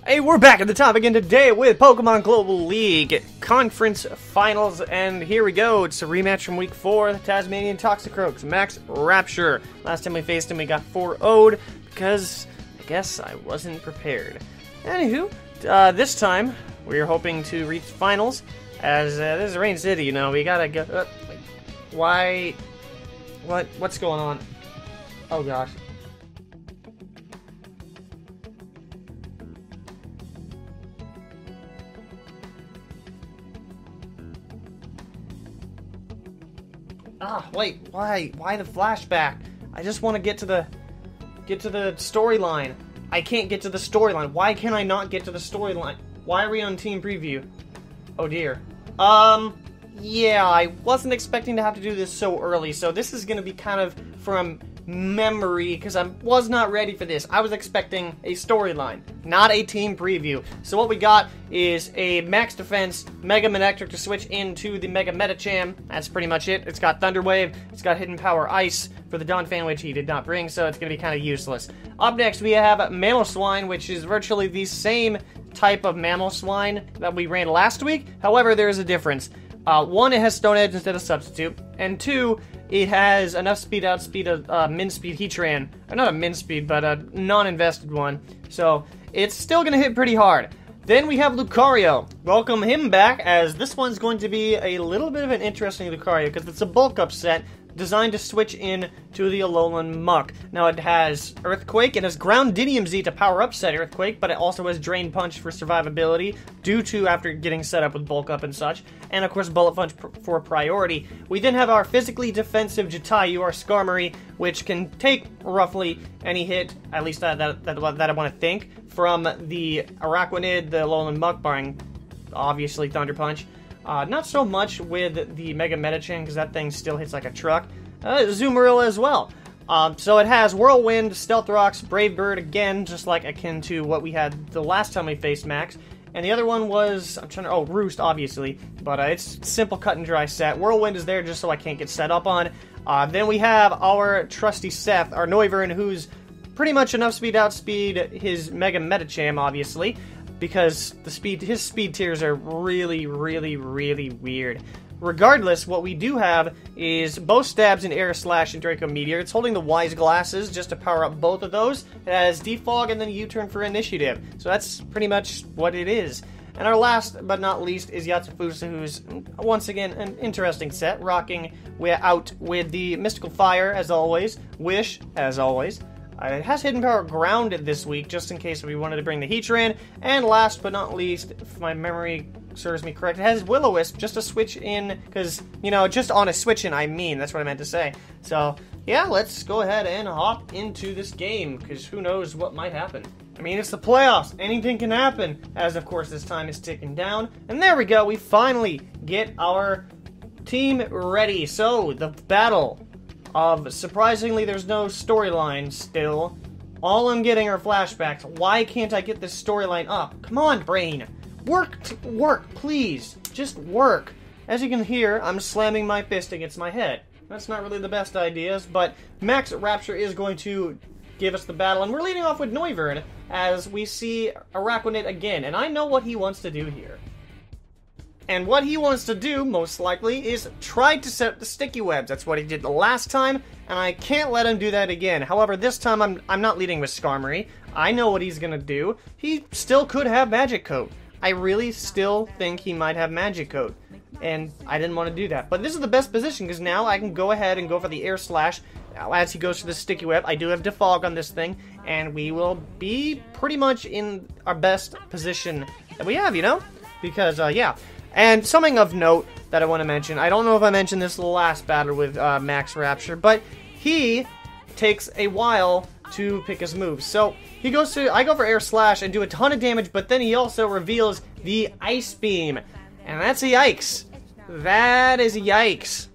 Hey, we're back at the top again today with Pokemon Global League Conference Finals, and here we go. It's a rematch from Week 4, the Tasmanian Toxicroaks, Max Rapture. Last time we faced him, we got 4-0'd because I guess I wasn't prepared. Anywho, this time we're hoping to reach finals, as this is Rain City, you know, we gotta go... why? What's going on? Oh gosh. Wait, why? Why the flashback? I just want to get to the storyline. I can't get to the storyline. Why can I not get to the storyline? Why are we on team preview? Oh dear. Yeah, I wasn't expecting to have to do this so early, so this is gonna be kind of from memory, because I was not ready for this. I was expecting a storyline, not a team preview. So what we got is a max defense Mega Manectric to switch into the Mega Medicham. That's pretty much it. It's got Thunder Wave, it's got Hidden Power Ice for the Donphan, which he did not bring, so it's going to be kind of useless. Up next we have Mamoswine, which is virtually the same type of Mamoswine that we ran last week. However, there is a difference. One, it has Stone Edge instead of Substitute, and two, it has enough speed to outspeed a min speed Heatran. Not a min speed, but a non-invested one. So it's still going to hit pretty hard. Then we have Lucario. Welcome him back, as this one's going to be a little bit of an interesting Lucario, because it's a bulk up set designed to switch in to the Alolan Muck. Now it has Earthquake, it has Groundinium Z to power up said Earthquake, but it also has Drain Punch for survivability, due to after getting set up with bulk up and such, and of course Bullet Punch for priority. We then have our physically defensive Jatayu, our Skarmory, which can take roughly any hit, at least that I want to think, from the Araquanid, the Alolan Muck, barring obviously Thunder Punch. Not so much with the Mega Medicham, because that thing still hits like a truck. Zoomerilla as well. So it has Whirlwind, Stealth Rocks, Brave Bird, again, just like akin to what we had the last time we faced Max. And the other one was, Roost, obviously. But it's simple cut and dry set. Whirlwind is there just so I can't get set up on. Then we have our trusty Seth, our Noivern, who's pretty much enough speed to outspeed his Mega Medicham, obviously, because his speed tiers are really, really, really weird. Regardless, what we do have is both Stabs and Air Slash and Draco Meteor. It's holding the Wise Glasses just to power up both of those. It has Defog and then a U-turn for Initiative. So that's pretty much what it is. And our last but not least is Yatsufusa, who's once again an interesting set, rocking out with the Mystical Fire as always, Wish as always. It has Hidden Power Grounded this week, just in case we wanted to bring the Heatran. And last but not least, if my memory serves me correct, it has Will-O-Wisp just to switch in, because, you know, just on a switch in, I mean, that's what I meant to say. So, yeah, let's go ahead and hop into this game, because who knows what might happen. I mean, it's the playoffs, anything can happen, as of course this time is ticking down. And there we go, we finally get our team ready. So, the battle of, surprisingly, there's no storyline still. All I'm getting are flashbacks. Why can't I get this storyline up? Come on, brain. Work, please. Just work. As you can hear, I'm slamming my fist against my head. That's not really the best ideas, but Max Rapture is going to give us the battle, and we're leading off with Noivern, as we see Araquanid again, and I know what he wants to do here. And what he wants to do, most likely, is try to set up the sticky webs. That's what he did the last time, and I can't let him do that again. However, this time I'm not leading with Skarmory. I know what he's going to do. He still could have Magic Coat. I really still think he might have Magic Coat, and I didn't want to do that. But this is the best position, because now I can go ahead and go for the Air Slash. As he goes for the sticky web, I do have Defog on this thing, and we will be pretty much in our best position that we have, you know? Because, yeah. And something of note that I want to mention, I don't know if I mentioned this last battle with Max Rapture, but he takes a while to pick his moves. So I go for Air Slash and do a ton of damage, but then he also reveals the Ice Beam. And that's a yikes. That is a yikes.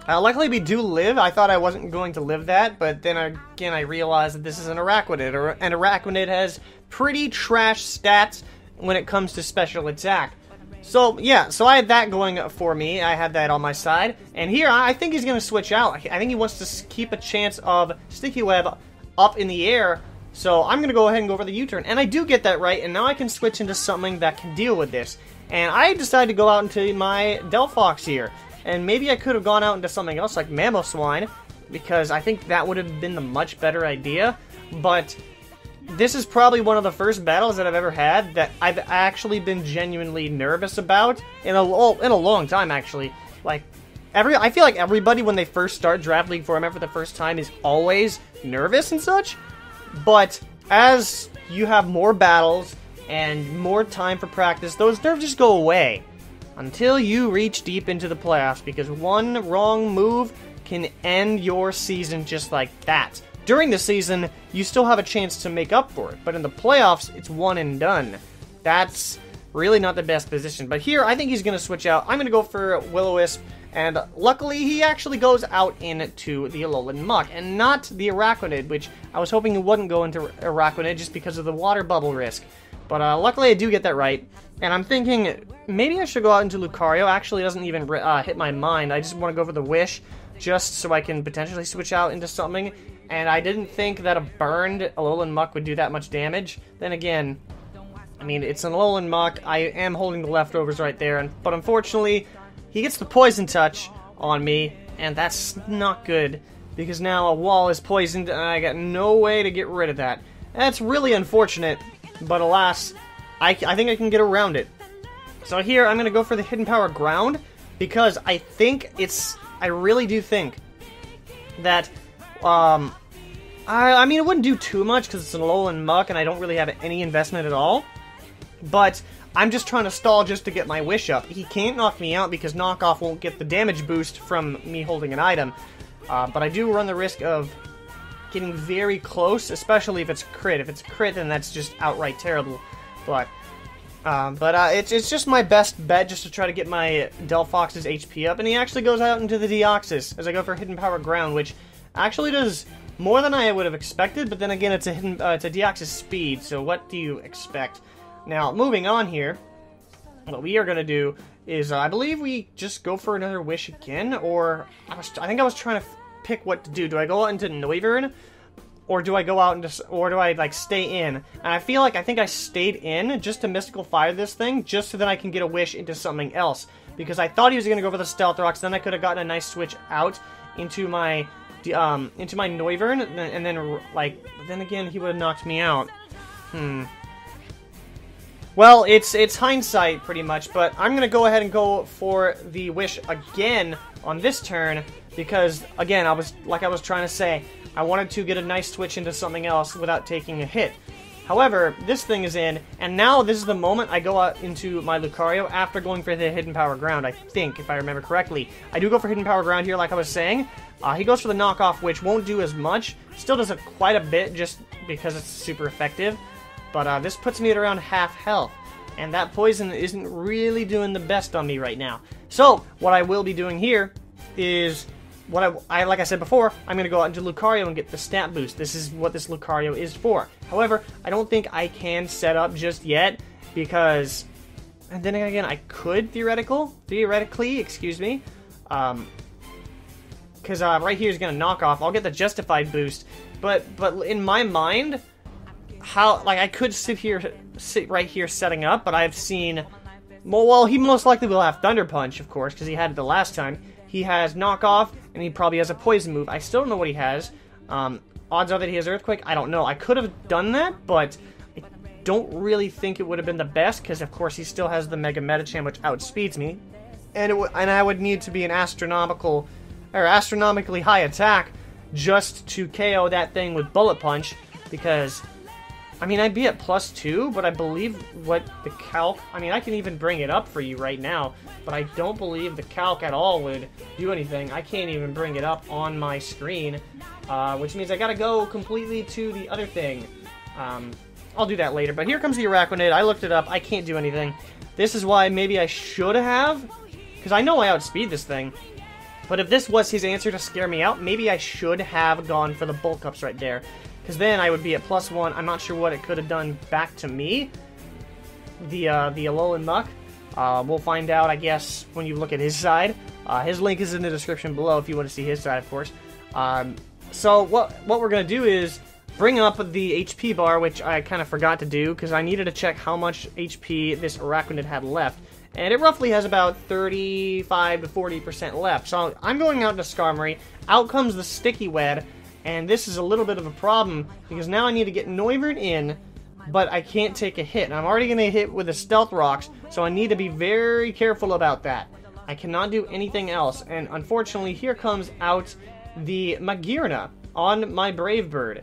Luckily we do live. I thought I wasn't going to live that, but then again I realized that this is an Araquanid, and Araquanid has pretty trash stats when it comes to special attack. So, yeah, so I had that going for me. I had that on my side. And here, I think he's going to switch out. I think he wants to keep a chance of Sticky Web up in the air So I'm going to go ahead and go for the U-turn. And I do get that right, and now I can switch into something that can deal with this. And I decided to go out into my Delphox here. And maybe I could have gone out into something else like Mamoswine, because I think that would have been the much better idea. But this is probably one of the first battles that I've ever had that I've actually been genuinely nervous about in a long time, actually. Like, I feel like everybody, when they first start Draft League Format for the first time, is always nervous and such. But as you have more battles and more time for practice, those nerves just go away until you reach deep into the playoffs, because one wrong move can end your season just like that. During the season, you still have a chance to make up for it, but in the playoffs, it's one and done. That's really not the best position. But here, I think he's going to switch out. I'm going to go for Will-O-Wisp, and luckily, he actually goes out into the Alolan Muck, and not the Araquanid, which I was hoping he wouldn't go into Araquanid just because of the water bubble risk. But luckily, I do get that right, and I'm thinking maybe I should go out into Lucario. Actually, it doesn't even hit my mind. I just want to go for the Wish, just so I can potentially switch out into something. And I didn't think that a burned Alolan Muck would do that much damage. Then again, I mean, it's an Alolan Muck. I am holding the leftovers right there. But unfortunately, he gets the Poison Touch on me. And that's not good, because now a wall is poisoned and I got no way to get rid of that. That's really unfortunate. But alas, I think I can get around it. So here, I'm going to go for the Hidden Power Ground. Because I think I really do think that... I mean, it wouldn't do too much because it's an Alolan Muck and I don't really have any investment at all. But I'm just trying to stall just to get my Wish up. He can't knock me out because Knockoff won't get the damage boost from me holding an item. But I do run the risk of getting very close, especially if it's crit. If it's crit, then that's just outright terrible. But it's just my best bet just to try to get my Delphox's HP up. And he actually goes out into the Deoxys as I go for Hidden Power Ground, which actually does more than I would have expected, but then again, it's a Deoxys speed, so what do you expect? Now, moving on here, what we are going to do is, I believe we just go for another Wish again, or I think I was trying to pick what to do. Do I go out into Noivern, or do I go out into, or do I, like, stay in? And I feel like I think I stayed in just to Mystical Fire this thing, just so that I can get a Wish into something else, because I thought he was going to go for the Stealth Rocks, then I could have gotten a nice switch out into my Noivern, and then, like, then again, he would have knocked me out. Well, it's hindsight, pretty much, but I'm gonna go ahead and go for the Wish again on this turn, because, again, I was trying to say, I wanted to get a nice switch into something else without taking a hit. However, this thing is in, and now this is the moment I go out into my Lucario after going for the Hidden Power Ground, I think, if I remember correctly. I do go for Hidden Power Ground here, like I was saying. He goes for the Knockoff, which won't do as much. Still does it quite a bit, just because it's super effective. But this puts me at around half health. And that poison isn't really doing the best on me right now. So, what I will be doing here is... like I said before, I'm going to go out into Lucario and get the stat boost. This is what this Lucario is for. However, I don't think I can set up just yet, because... And then again, I could theoretically, excuse me. Because right here is going to knock off. I'll get the Justified boost. But in my mind, I could sit right here setting up, but I've seen... Well, he most likely will have Thunder Punch, of course, because he had it the last time. He has Knockoff, and he probably has a Poison move. I still don't know what he has. Odds are that he has Earthquake. I don't know. I could have done that, but I don't really think it would have been the best, because, of course, he still has the Mega Medicham, which outspeeds me. And I would need to be an astronomically high attack just to KO that thing with Bullet Punch, because... I mean, I'd be at +2, but I believe what the calc... I mean, I can even bring it up for you right now, but I don't believe the calc at all would do anything. I can't even bring it up on my screen, which means I gotta go completely to the other thing. I'll do that later, but here comes the Araquanid. I looked it up. I can't do anything. This is why maybe I should have, because I know I outspeed this thing. But if this was his answer to scare me out, maybe I should have gone for the Bulk Ups right there. Because then I would be at +1. I'm not sure what it could have done back to me. The Alolan Muck. We'll find out, I guess, when you look at his side. His link is in the description below if you want to see his side, of course. So what we're going to do is, bring up the HP bar, which I kind of forgot to do because I needed to check how much HP this Arachnid had left. And it roughly has about 35 to 40% left. So I'm going out to Skarmory. Out comes the Sticky Web. And this is a little bit of a problem because now I need to get Noivern in, but I can't take a hit. And I'm already going to hit with the Stealth Rocks, so I need to be very careful about that. I cannot do anything else. And unfortunately, here comes out the Magearna on my Brave Bird.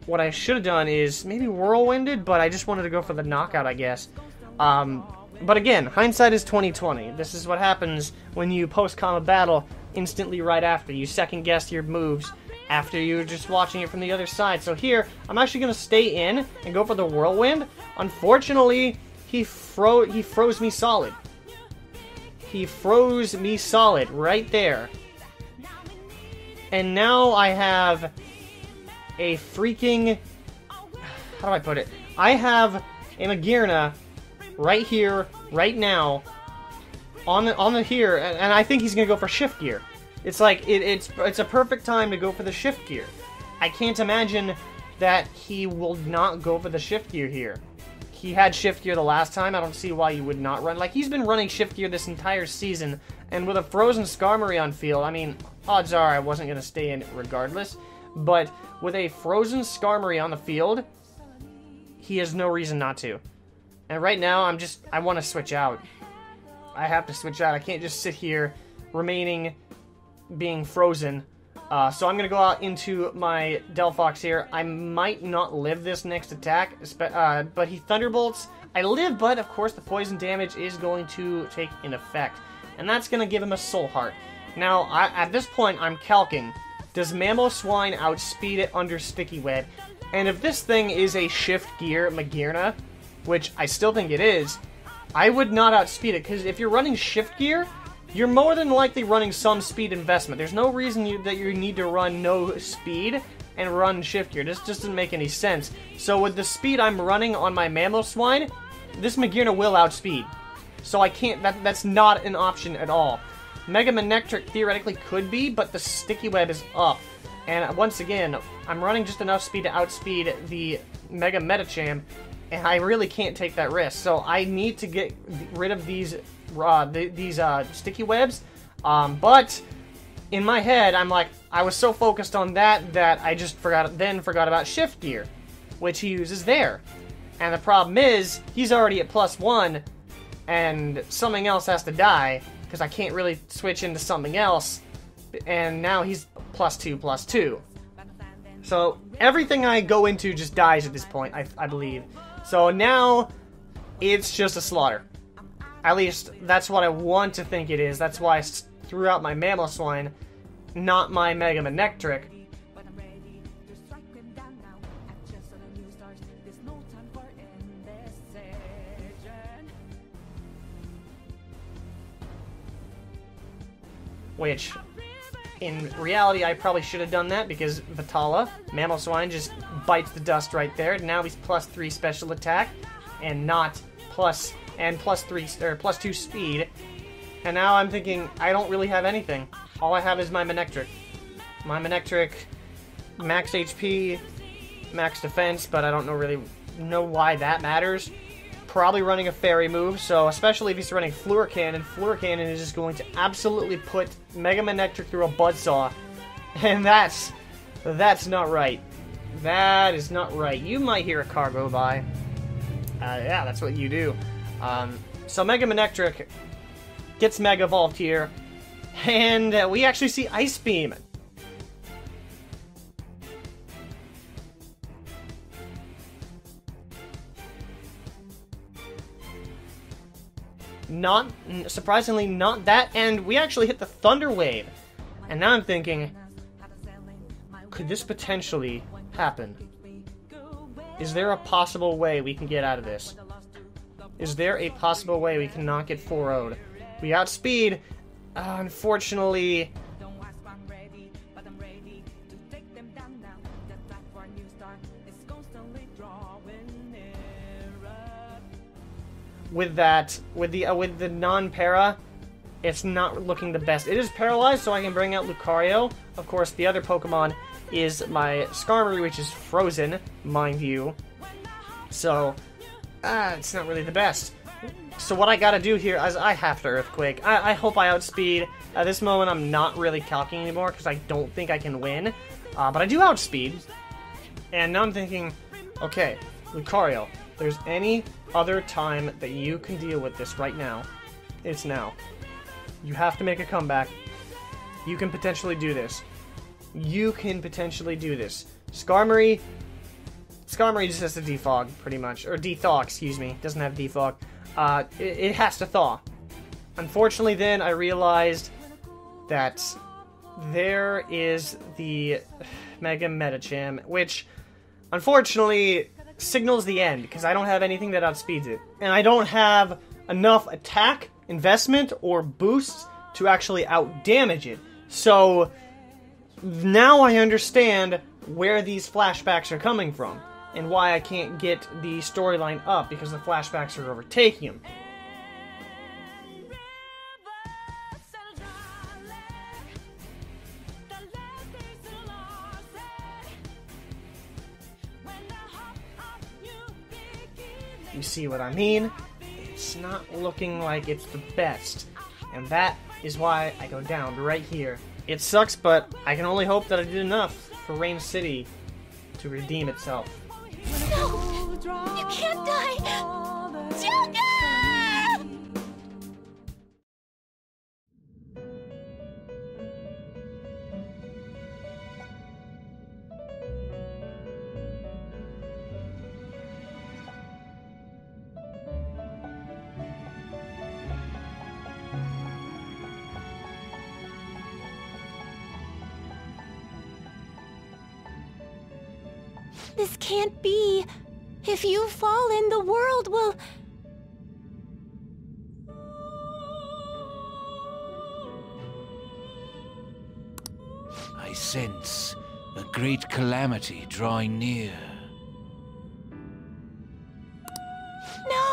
What I should have done is maybe Whirlwinded, but I just wanted to go for the knockout, I guess. But again, hindsight is 20/20. This is what happens when you post-com a battle instantly right after. You second-guess your moves after you're just watching it from the other side. So here, I'm actually going to stay in and go for the Whirlwind. Unfortunately, he froze me solid. He froze me solid right there. And now I have a freaking... How do I put it? I have a Magearna right here, right now, on the here, and I think he's gonna go for Shift Gear. It's like it's a perfect time to go for the Shift Gear. I can't imagine that he will not go for the Shift Gear here. He had Shift Gear the last time. I don't see why you would not run. Like, he's been running Shift Gear this entire season, and with a frozen Skarmory on field, I mean, odds are I wasn't gonna stay in regardless. But with a frozen Skarmory on the field, he has no reason not to. And right now, I want to switch out. I have to switch out. I can't just sit here being frozen. So I'm going to go out into my Delphox here. I might not live this next attack, but he Thunderbolts. I live, but of course the poison damage is going to take in effect. And that's going to give him a Soul Heart. Now, at this point, I'm calcing. Does Mamoswine outspeed it under Sticky Web? And if this thing is a Shift Gear Magearna, which I still think it is, I would not outspeed it, because if you're running Shift Gear, you're more than likely running some speed investment. There's no reason that you need to run no speed and run Shift Gear. This just doesn't make any sense. So with the speed I'm running on my Mamoswine, this Magearna will outspeed. So I can't, that's not an option at all. Mega Manectric theoretically could be, but the Sticky Web is up. And once again, I'm running just enough speed to outspeed the Mega Metacham, and I really can't take that risk. So I need to get rid of these Sticky Webs. But in my head, I'm like, I was so focused on that I just forgot about Shift Gear, which he uses there. And the problem is, he's already at +1, and something else has to die, because I can't really switch into something else. And now he's +2/+2. So everything I go into just dies at this point, I believe. So now it's just a slaughter. At least that's what I want to think it is. That's why I threw out my Mamoswine, not my Mega Manectric. Which, in reality, I probably should have done that because Vitala, Mamoswine, just bites the dust right there. Now he's +3 special attack, and not +2 speed. And now I'm thinking I don't really have anything. All I have is my Manectric. My Manectric, max HP, max defense, but I don't really know why that matters. Probably running a fairy move, so especially if he's running Fluor Cannon is just going to absolutely put Mega Manectric through a buzzsaw. And that's not right. That is not right. You might hear a car go by. Yeah, that's what you do. So Mega Manectric gets Mega Evolved here, and we actually see Ice Beam. Not, surprisingly, not that, and we actually hit the Thunder Wave. And now I'm thinking, could this potentially happen? Is there a possible way we can get out of this? Is there a possible way we cannot get 4-0'd? We outspeed, unfortunately. With the non-para, it's not looking the best. It is paralyzed, so I can bring out Lucario. Of course, the other Pokemon is my Skarmory, which is frozen, mind you. So, it's not really the best. So what I gotta do here is I have to Earthquake. I hope I outspeed. At this moment, I'm not really calculating anymore because I don't think I can win. But I do outspeed. And now I'm thinking, okay, Lucario, if there's any other time that you can deal with this right now, it's now. You have to make a comeback. You can potentially do this. You can potentially do this. Skarmory just has to defog, pretty much. Or dethaw, excuse me. It doesn't have defog. It has to thaw. Unfortunately, then, I realized that there is the Mega Metacham, which, unfortunately, signals the end, because I don't have anything that outspeeds it. And I don't have enough attack, investment, or boosts to actually outdamage it. So, now I understand where these flashbacks are coming from, and why I can't get the storyline up, because the flashbacks are overtaking him. You see what I mean? It's not looking like it's the best. And that is why I go down right here. It sucks, but I can only hope that I did enough for Rain City to redeem itself. No! You can't die! Sugar! This can't be. If you fall in, the world will... I sense a great calamity drawing near. No!